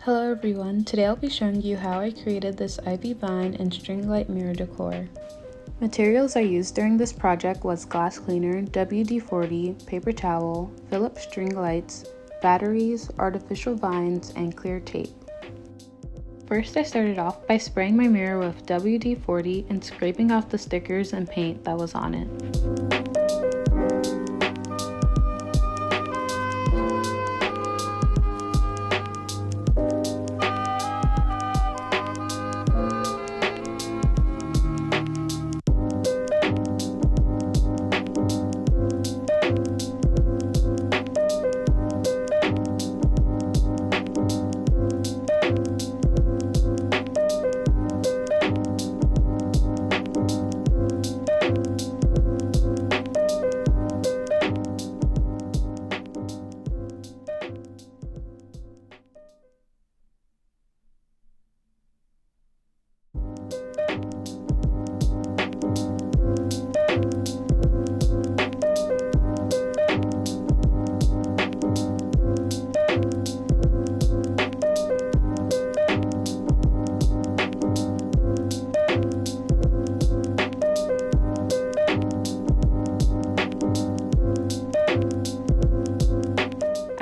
Hello everyone, today I'll be showing you how I created this ivy vine and string light mirror decor. Materials I used during this project was glass cleaner, WD-40, paper towel, Phillips string lights, batteries, artificial vines, and clear tape. First I started off by spraying my mirror with WD-40 and scraping off the stickers and paint that was on it.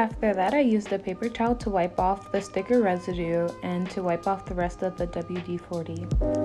After that, I used a paper towel to wipe off the sticker residue and to wipe off the rest of the WD-40.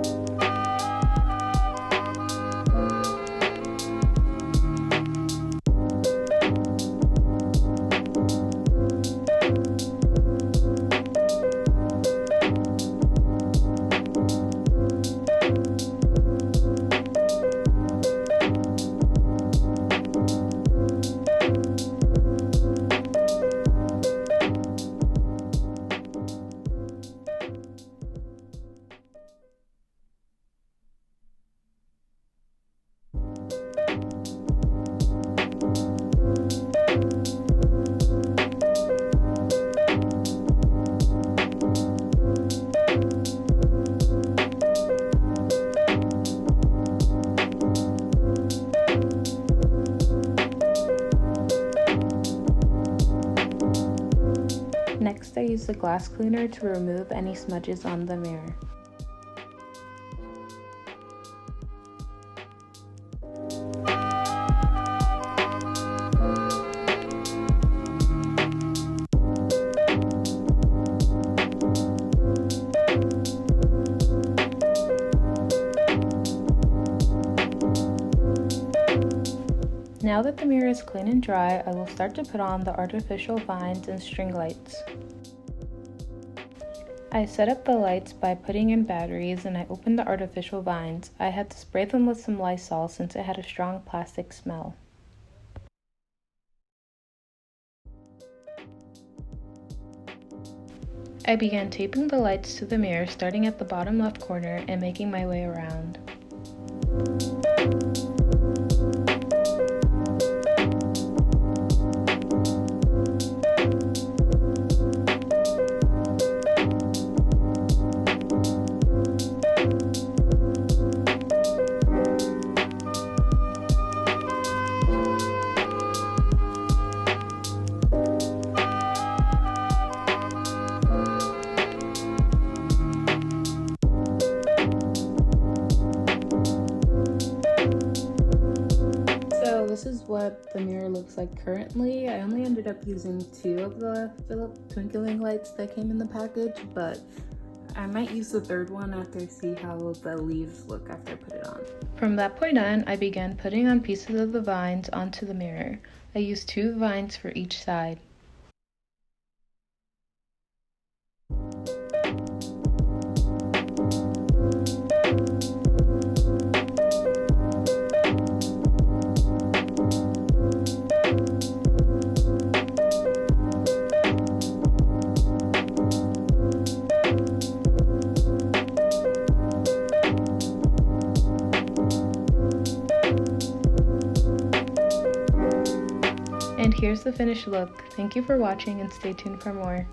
Next, I use the glass cleaner to remove any smudges on the mirror. Now that the mirror is clean and dry, I will start to put on the artificial vines and string lights. I set up the lights by putting in batteries and I opened the artificial vines. I had to spray them with some Lysol since it had a strong plastic smell. I began taping the lights to the mirror, starting at the bottom left corner and making my way around. This is what the mirror looks like currently. I only ended up using 2 of the Philips twinkling lights that came in the package, but I might use the 3rd one after I see how the leaves look after I put it on. From that point on, I began putting on pieces of the vines onto the mirror. I used 2 vines for each side. And here's the finished look. Thank you for watching and stay tuned for more.